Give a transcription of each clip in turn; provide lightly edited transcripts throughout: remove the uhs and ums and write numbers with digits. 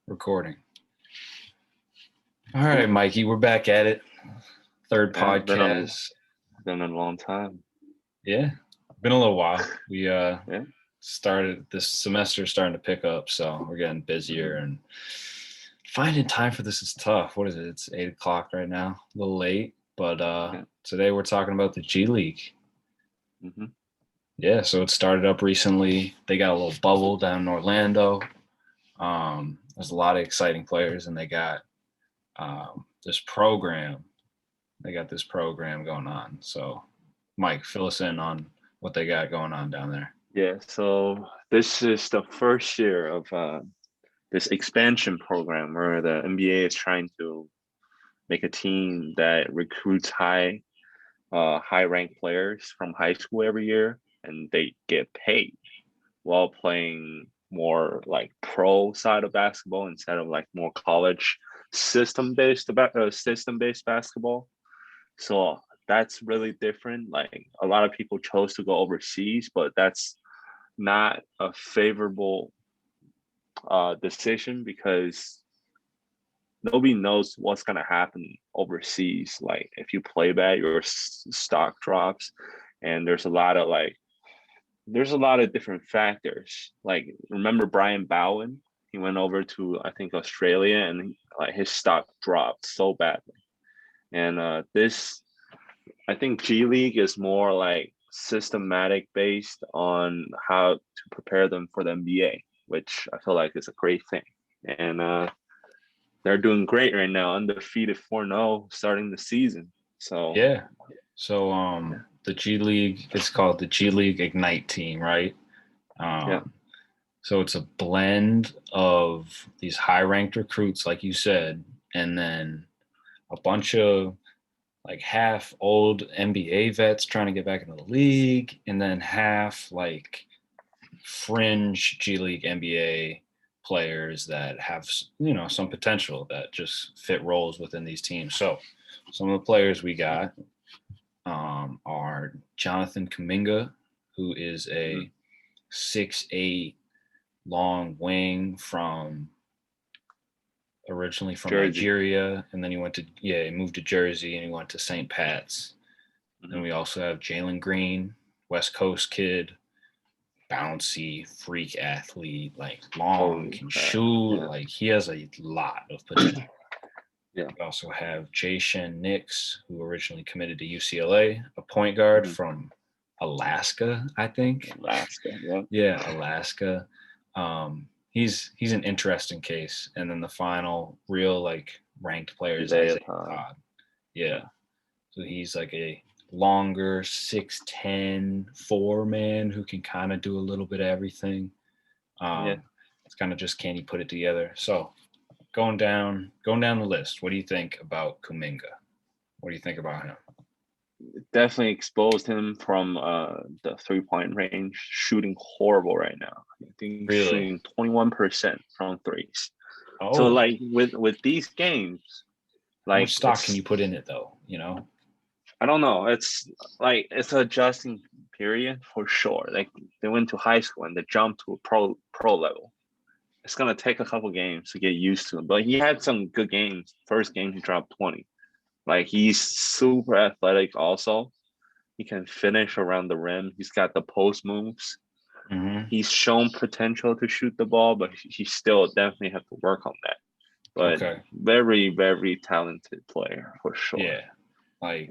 Recording. All right, Mikey, we're back at it. Third podcast. Been a long time. Yeah, been a little while. We started this semester starting to pick up, so we're getting busier and finding time for this is tough. What is it? It's 8:00 right now. A little late, but today we're talking about the G League. Mm-hmm. Yeah, so it started up recently. They got a little bubble down in Orlando. There's a lot of exciting players, and they got this program. They got this program going on. So, Mike, fill us in on what they got going on down there. Yeah, so this is the first year of this expansion program where the NBA is trying to make a team that recruits high-ranked players from high school every year, and they get paid while playing more like pro side of basketball instead of like more college system-based basketball. So that's really different. Like a lot of people chose to go overseas, but that's not a favorable decision because nobody knows what's going to happen overseas. Like if you play bad, your stock drops, and there's a lot of different factors. Like remember Brian Bowen? He went over to I think Australia, and like his stock dropped so badly. And this, I think G League is more like systematic based on how to prepare them for the NBA, which I feel like is a great thing. And they're doing great right now, undefeated 4-0 starting the season. So yeah. So the G League, it's called the G League Ignite team, right? yeah. So it's a blend of these high-ranked recruits, like you said, and then a bunch of like half old NBA vets trying to get back into the league, and then half like fringe G League NBA players that have, some potential that just fit roles within these teams. So some of the players we got are Jonathan Kuminga, who is a 6'8" long wing originally from Jersey. Nigeria, and then he moved to Jersey and he went to St. Pat's. Mm-hmm. And we also have Jalen Green, West Coast kid, bouncy, freak athlete, like long, can shoot. Yeah. Like he has a lot of potential. Yeah. We also have Jay-Shen Nix, who originally committed to UCLA, a point guard from Alaska, I think. Alaska, yeah. Yeah, Alaska. He's an interesting case. And then the final real like ranked player is Isaiah Todd. Yeah. So he's like a longer 6'10" 4-man who can kind of do a little bit of everything. It's kind of just can he put it together. So going down the list, what do you think about Kuminga? What do you think about him? Definitely exposed him from the 3-point range, shooting horrible right now. I think really? Shooting 21% from threes. Oh. So like with these games, like how much stock can you put in it though? I don't know. It's like it's an adjusting period for sure. Like they went to high school and they jumped to a pro level. It's gonna take a couple games to get used to him. But he had some good games. First game he dropped 20. Like he's super athletic also. He can finish around the rim. He's got the post moves. Mm-hmm. He's shown potential to shoot the ball, but he still definitely have to work on that. But very, very talented player for sure. Yeah. Like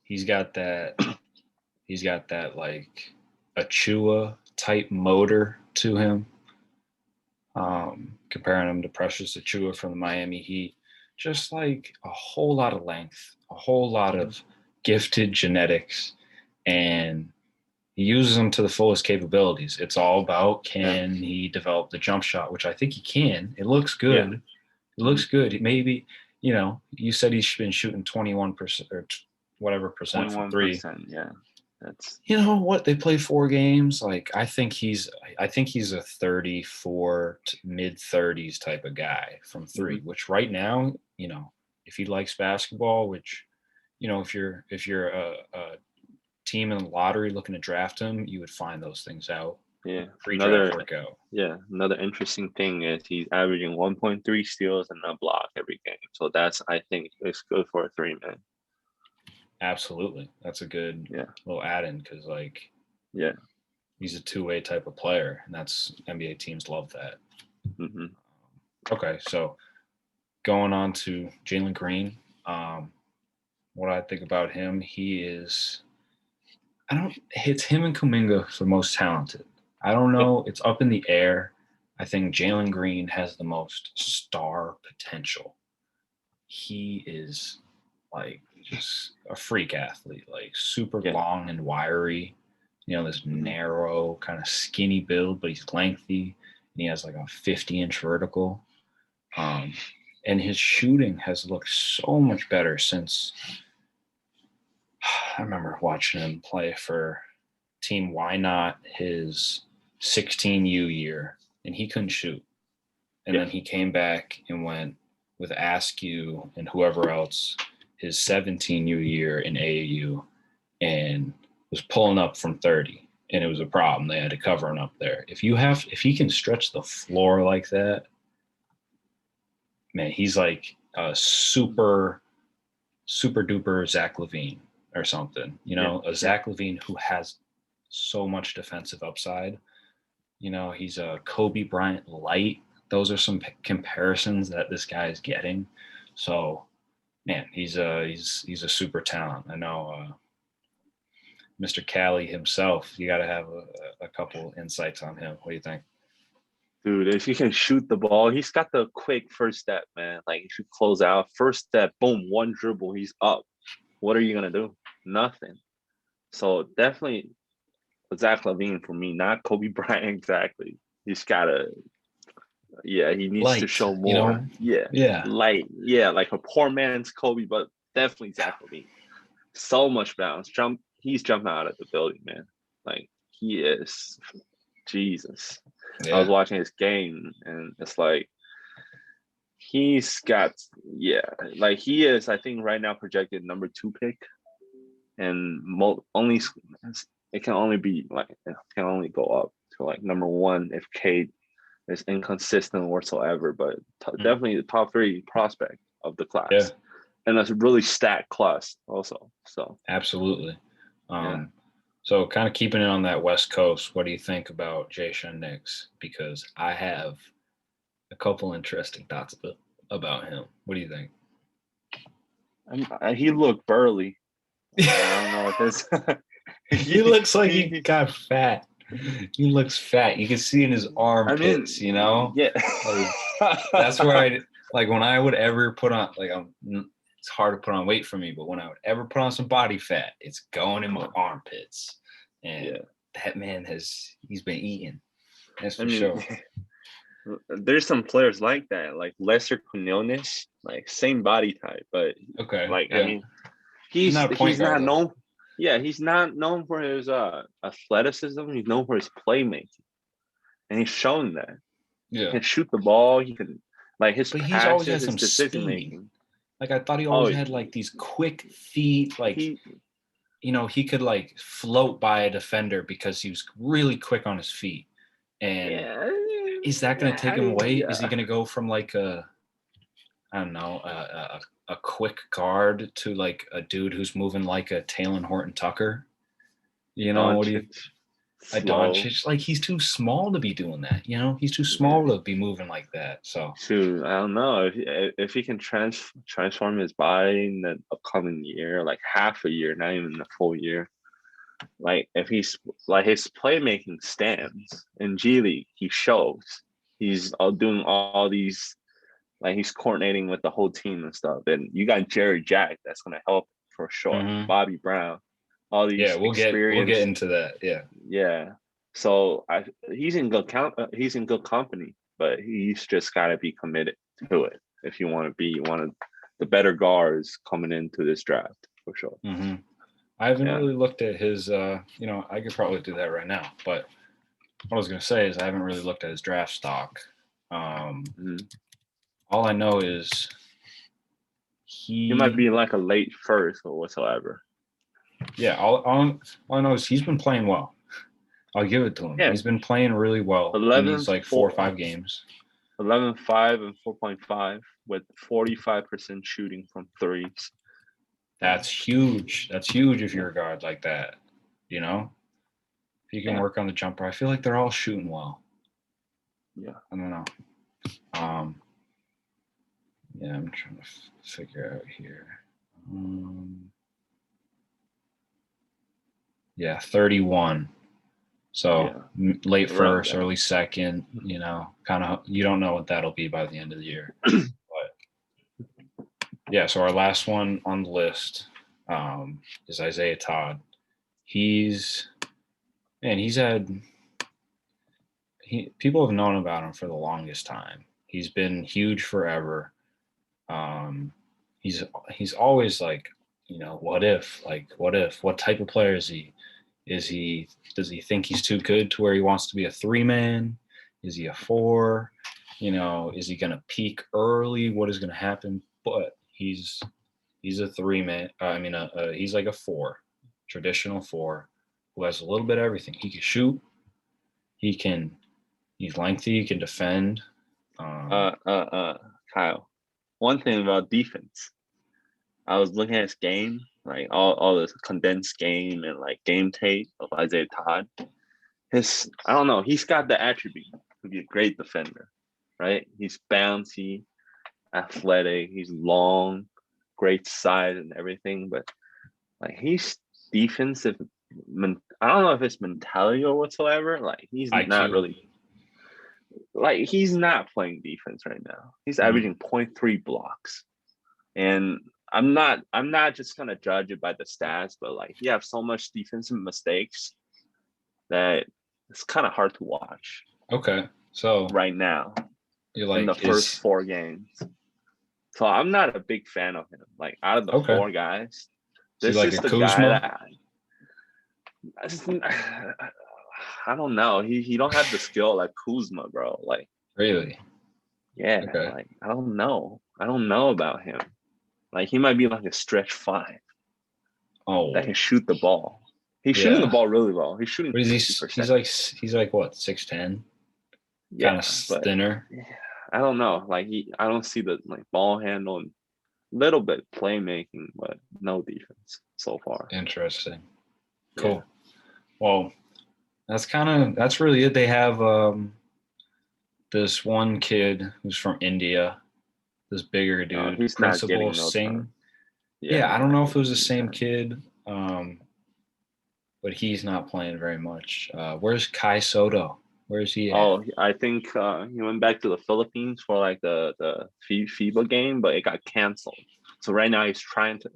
he's got that like Achua type motor to him. Comparing him to Precious Achua from the Miami Heat. Just like a whole lot of length, a whole lot of gifted genetics, and he uses them to the fullest capabilities. It's all about can he develop the jump shot, which I think he can. It looks good. Yeah. It looks good. Maybe, you said he's been shooting 21% or whatever percent from three. Yeah. That's what? They play 4 games. Like I think he's a 34 to mid-30s type of guy from 3, which right now, if he likes basketball, which, if you're a team in the lottery looking to draft him, you would find those things out Yeah. Free draft workout. Another interesting thing is he's averaging 1.3 steals and a block every game. So that's, I think, it's good for a 3-man. Absolutely. That's a good little add-in because, like, he's a two-way type of player, and that's NBA teams love that. Mm-hmm. Okay, so going on to Jalen Green, what I think about him, it's him and Kuminga the most talented. I don't know. It's up in the air. I think Jalen Green has the most star potential. He is like just a freak athlete, like super long and wiry, this narrow kind of skinny build, but he's lengthy and he has like a 50-inch vertical. And his shooting has looked so much better since I remember watching him play for Team Why Not his 16U year, and he couldn't shoot. And then he came back and went with Askew and whoever else his 17U year in AAU and was pulling up from 30. And it was a problem. They had to cover him up there. If he can stretch the floor like that, man, he's like a super duper Zach LaVine or something, a Zach LaVine who has so much defensive upside. He's a Kobe Bryant light. Those are some comparisons that this guy is getting. So, man, he's a super talent. I know Mr. Cali himself. You got to have a couple insights on him. What do you think? Dude, if he can shoot the ball, he's got the quick first step, man. Like, if you close out, first step, boom, one dribble, he's up. What are you going to do? Nothing. So definitely Zach LaVine for me, not Kobe Bryant exactly. He's got to, he needs to show more. Light. Yeah, like a poor man's Kobe, but definitely Zach LaVine. So much bounce. He's jumping out of the building, man. Like, he is Jesus. I was watching his game and it's like he's got like he is, I think right now projected number 2 pick, and it can only go up to like number 1 if Cade is inconsistent whatsoever, but definitely the top 3 prospect of the class. And that's a really stacked class also. So absolutely. So kind of keeping it on that West Coast, what do you think about Jay-Sean Nix? Because I have a couple interesting thoughts about him. What do you think? He looked burly. I don't know if it's he looks like he got fat. He looks fat. You can see in his armpits, Yeah. Like, that's where when I would ever put on, it's hard to put on weight for me, but when I would ever put on some body fat, it's going in my armpits. And that man he's been eating. That's for sure. There's some players like that, like Lester Quinones, like same body type, but I mean, he's not known. Yeah, he's not known for his athleticism. He's known for his playmaking, and he's shown that. Yeah, he can shoot the ball. He can his but passes, he's always had his some decision speed. making. Like I thought he always had like these quick feet. Like he could like float by a defender because he was really quick on his feet. And is that going to take him away? Is he going to go from like a quick guard to like a dude who's moving like a Talen Horton Tucker? What do you? Doncic, like he's too small to be doing that. He's too small to be moving like that. So shoot, I don't know if he can transform his body in the upcoming year, like half a year, not even a full year. Like if he's like his playmaking stands in G League, he shows he's doing all these, like he's coordinating with the whole team and stuff. And you got Jerry Jack that's gonna help for sure. Mm-hmm. Bobby Brown, all these we'll get into that. Yeah. So he's in good company, but he's just got to be committed to it if you want to be one of the better guards coming into this draft for sure. Mm-hmm. I haven't really looked at his. I could probably do that right now, but what I was going to say is I haven't really looked at his draft stock. All I know is he might be like a late first or whatsoever. Yeah, all I know is he's been playing well. I'll give it to him. Yeah, He's been playing really well in 11, these like 4 or 5 games. 11.5 and 4.5 with 45% shooting from threes. That's huge. That's huge if you're a guard like that. You know, if you can work on the jumper, I feel like they're all shooting well. Yeah, I don't know. Yeah, I'm trying to figure out here. Yeah, 31. So late first, early second, you know, kind of, you don't know what that'll be by the end of the year. But yeah, so our last one on the list is Isaiah Todd. People have known about him for the longest time. He's been huge forever. He's always like, you know, what if, what type of player is he? Does he think he's too good to where he wants to be a 3-man? Is he a 4? You know, is he going to peak early? What is going to happen? But he's a 3-man. He's like a 4, traditional 4, who has a little bit of everything. He can shoot. He's lengthy. He can defend. Kyle, one thing about defense, I was looking at his game, like all this condensed game and like game tape of Isaiah Todd. I don't know, he's got the attribute to be a great defender, right? He's bouncy, athletic, he's long, great size and everything, but like he's defensive. I don't know if it's mentality or whatsoever. Like he's IQ. not really. Like he's not playing defense right now. He's averaging 0.3 blocks, and I'm not just gonna judge it by the stats, but like he have so much defensive mistakes that it's kind of hard to watch. Okay, so right now, you're like in the first 4 games, so I'm not a big fan of him. Like out of the 4 guys, this is the guy that I don't know. He don't have the skill like Kuzma, bro. Like really, yeah. Okay. Like I don't know about him. Like he might be like a stretch 5. Oh, that can shoot the ball. He's shooting the ball really well. He's shooting 50%. He's like what, 6'10"? Yeah, kind of thinner. I don't know. Like I don't see the like ball handle and little bit playmaking, but no defense so far. Interesting. Cool. Yeah. Well, that's really it. They have this one kid who's from India, this bigger dude, he's Principal Singh. Yeah, I don't know if it was the same kid, but he's not playing very much. Where's Kai Soto? Where's he at? Oh, I think he went back to the Philippines for like the FIBA game, but it got canceled. So right now he's trying to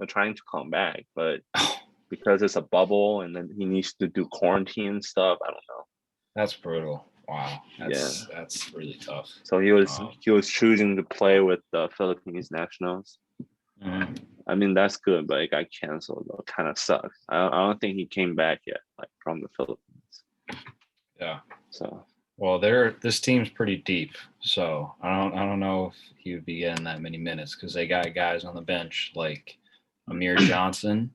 come back, but because it's a bubble and then he needs to do quarantine stuff, I don't know. That's brutal. Wow. That's really tough. So he was choosing to play with the Philippines nationals. Mm-hmm. I mean, that's good, but it got canceled though. Kind of sucks. I don't think he came back yet, like from the Philippines. Yeah. So well, this team's pretty deep. So I don't know if he would be getting that many minutes because they got guys on the bench like Amir Johnson,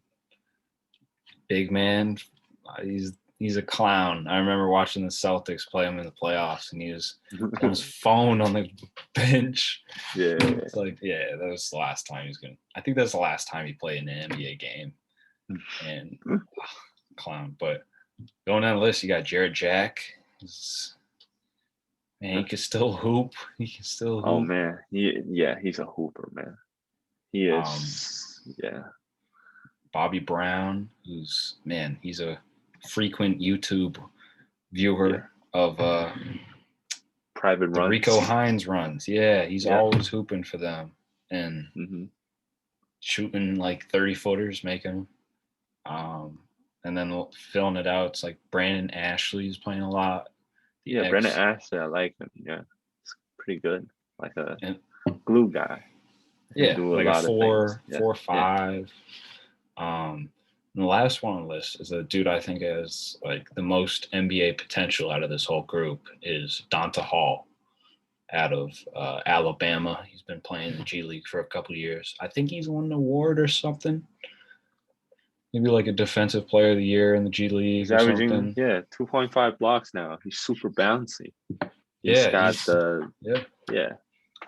big man. He's a clown. I remember watching the Celtics play him in the playoffs, and he was on his phone on the bench. Yeah, it's like that was the last time I think that's the last time he played in an NBA game. And clown. But going down the list, you got Jared Jack. Man, he can still hoop. He can still hoop. Oh man, he's a hooper, man. He is. Bobby Brown, he's a frequent YouTube viewer of private runs. Rico Hines runs. Yeah, he's always hooping for them and shooting like 30-footers, making and then filling it out. It's like Brandon Ashley's playing a lot. Brandon Ashley, I like him. Yeah, it's pretty good. Like a glue guy. Yeah, like a 4 or 5. And the last one on the list is a dude I think has like the most NBA potential out of this whole group is Donta Hall out of Alabama. He's been playing in the G League for a couple of years. I think he's won an award or something. maybe like a defensive player of the year in the G He's League or averaging, something. 2.5 blocks now. He's super bouncy. He's Yeah, got yeah. yeah,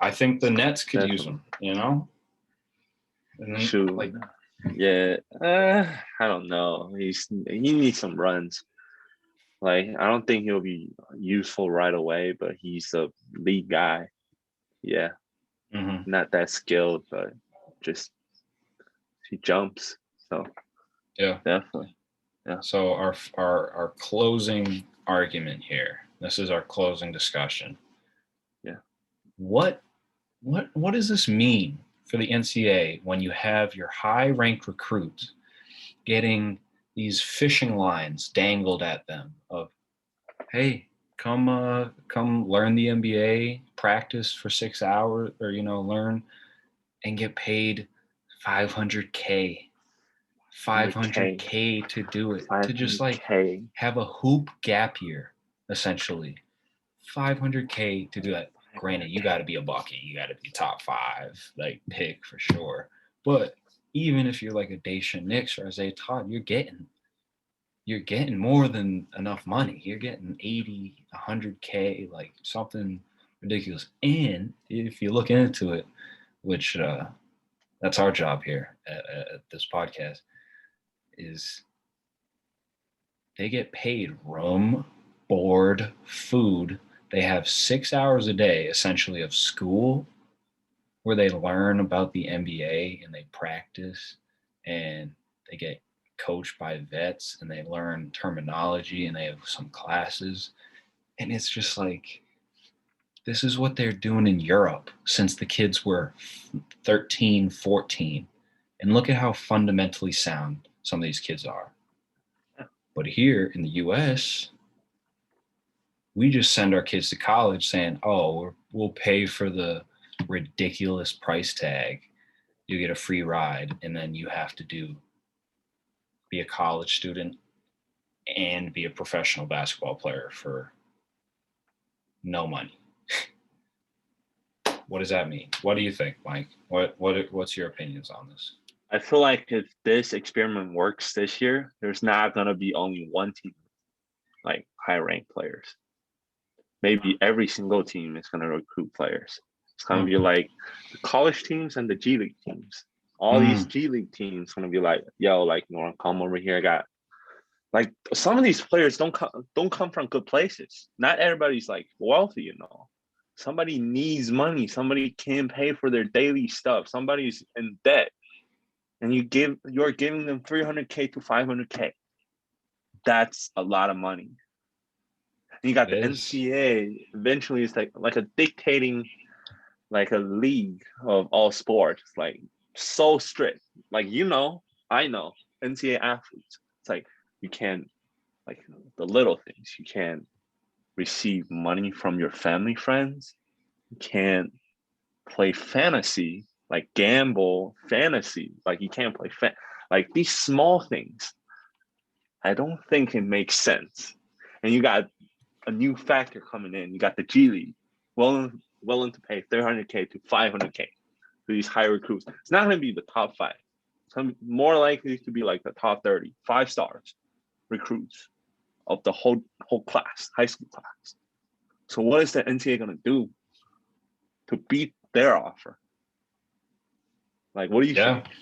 I think the Nets could use definitely. him, you know? And then Shoot. like Yeah, I don't know. He needs some runs. Like I don't think he'll be useful right away, but he's a league guy. Yeah, mhm. not that skilled, but just he jumps. So Yeah. definitely, yeah. So our closing argument here. This is our closing discussion. Yeah. What what does this mean for the NCAA when you have your high ranked recruits getting these fishing lines dangled at them of, hey, come learn the NBA, practice for 6 hours, or learn and get paid 500K, 100K, 500K to do it, to just like 500K. have a hoop gap year, essentially. 500K to do that. Granted, you got to be a bucket, you got to be top five, like pick for sure. But even if you're like a Daisha Nix or Isaiah Todd, you're getting more than enough money. You're getting 80, 100K, like something ridiculous. And if you look into it, which that's our job here at this podcast, is they get paid room, board, food. They have 6 hours a day, essentially, of school where they learn about the NBA and they practice and they get coached by vets and they learn terminology and they have some classes. And it's just like, this is what they're doing in Europe since the kids were 13, 14. And look at how fundamentally sound some of these kids are. But here in the US, we just send our kids to college saying, oh, we'll pay for the ridiculous price tag. You get a free ride, and then you have to be a college student and be a professional basketball player for no money. What does that mean? What do you think, Mike? What's your opinions on this? I feel like if this experiment works this year, there's not gonna be only one team like high ranked players. Maybe every single team is gonna recruit players. It's gonna be like the college teams and the G League teams. All these Mm, G League teams gonna be like, yo, like you want to come over here? I got like some of these players don't come from good places. Not everybody's like wealthy, Somebody needs money. Somebody can't pay for their daily stuff. Somebody's in debt, and you're giving them 300K to 500K. That's a lot of money. And you got it the is. NCAA. Eventually, it's like a dictating, like a league of all sports. Like so strict. Like I know NCAA athletes. It's like you can't like the little things. You can't receive money from your family friends. You can't play fantasy, like gamble fantasy. Like you can't play like these small things. I don't think it makes sense. And you got a new factor coming in. You got the G League, willing to pay 300K to 500K for these high recruits. It's not going to be the top five. It's going to be more likely to be like the top 30, 5 stars recruits of the whole class, high school class. So what is the NCAA going to do to beat their offer? Like, what do you Yeah, think?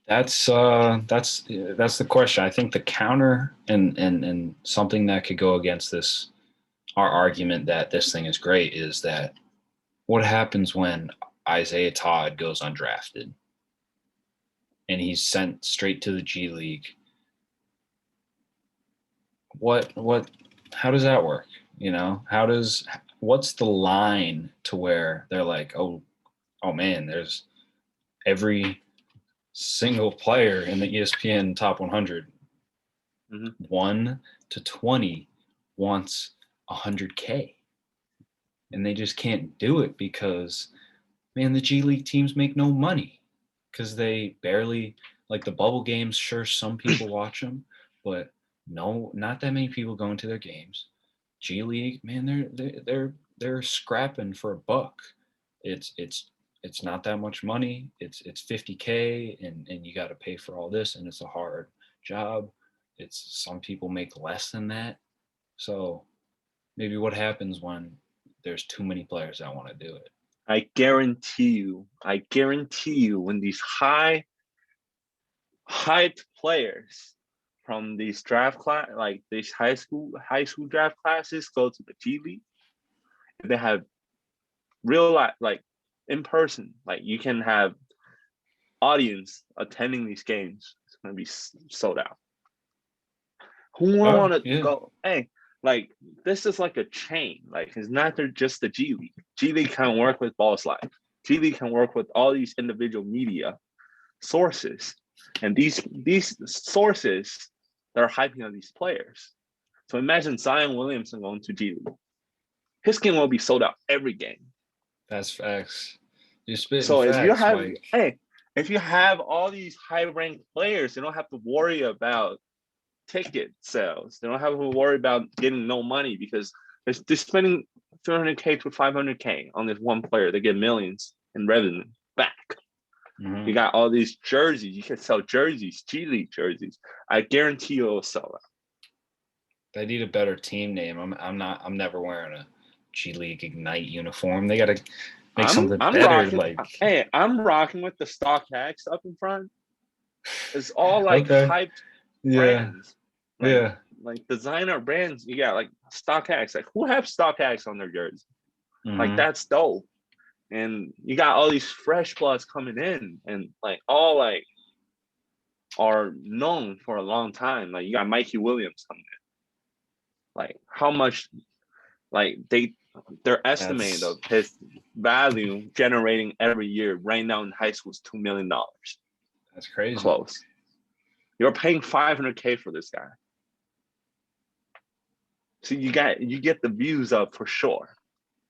that's the question. I think the counter and something that could go against this, our argument that this thing is great, is that what happens when Isaiah Todd goes undrafted and he's sent straight to the G League? What how does that work? What's the line to where they're like, oh man, there's every single player in the ESPN top 100, Mm-hmm. 1 to 20 wants 100K, and they just can't do it because, man, the G League teams make no money because they barely, like, the bubble games. Sure, some people watch them, but no, not that many people go into their games. G League, man, they're scrapping for a buck. It's it's not that much money. It's $50K and you got to pay for all this, and it's a hard job. It's some people make less than that. So maybe what happens when there's too many players that want to do it? I guarantee you, when these hyped players from these draft class, like these high school draft classes, go to the G League, if they have real life, like in person, like you can have audience attending these games. It's gonna be sold out. Who want to Yeah. go? Hey, like this is like a chain. Like it's not just the G League. G League can work with Balls Live. G League can work with all these individual media sources, and these sources that are hyping on these players. So imagine Zion Williamson going to G League. His game will be sold out every game. That's facts. You're spitting So if you facts, have, Mike. hey, if you have all these high ranked players, you don't have to worry about ticket sales. They don't have to worry about getting no money because they're spending 300K to 500K on this one player. They get millions in revenue back. Mm-hmm. You got all these jerseys. You can sell jerseys, G League jerseys. I guarantee you it'll sell out. They need a better team name. I'm never wearing a G League Ignite uniform. They gotta make something better. Rocking, like, hey, I'm rocking with the StockX up in front. It's all like okay. hyped brands. Like designer brands. You got like StockX. Like who have StockX on their jersey? Mm-hmm. Like that's dope. And you got all these fresh bloods coming in, and like all like are known for a long time. Like you got Mikey Williams coming in. Like how much, like their estimate of his value generating every year right now in high school is $2 million. That's crazy. Close. You're paying 500K for this guy. So you get the views up for sure.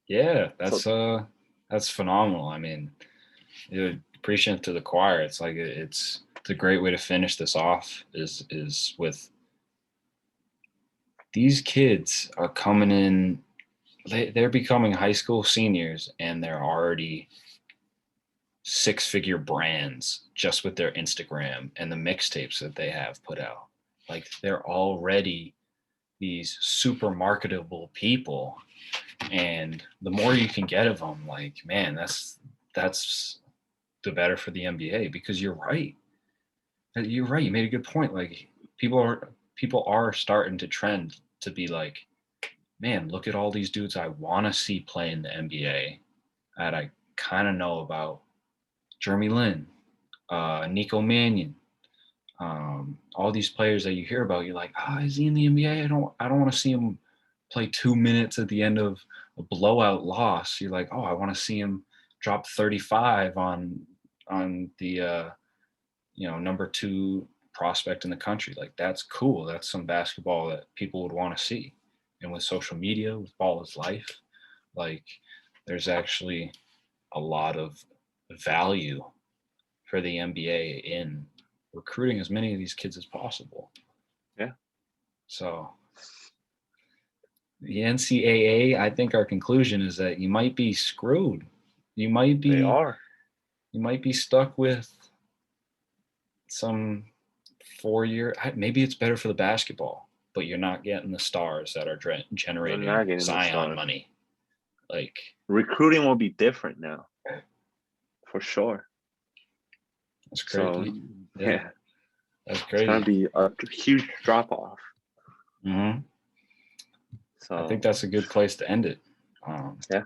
Yeah, that's phenomenal. I mean, preaching to the choir. It's like it's a great way to finish this off. Is with these kids are coming in. They're becoming high school seniors, and they're already six-figure brands just with their Instagram and the mixtapes that they have put out. Like they're already these super marketable people, and the more you can get of them, like, man, that's the better for the NBA. Because you're right. You made a good point. Like people are starting to trend to be like, man, look at all these dudes I want to see play in the NBA that I kind of know about. Jeremy Lin, Nico Mannion, all these players that you hear about. You're like, is he in the NBA? I don't want to see him play 2 minutes at the end of a blowout loss. You're like, I want to see him drop 35 on the number 2 prospect in the country. Like that's cool. That's some basketball that people would want to see. And with social media, with Ball is Life, like there's actually a lot of value for the NBA in recruiting as many of these kids as possible. Yeah. So the NCAA, I think our conclusion is that you might be screwed. You might be stuck with some 4-year. Maybe it's better for the basketball, but you're not getting the stars that are generating Zion money. Like recruiting will be different now, for sure. That's crazy. So, yeah, that's crazy. It's gonna be a huge drop off. Mm-hmm. So I think that's a good place to end it. Yeah.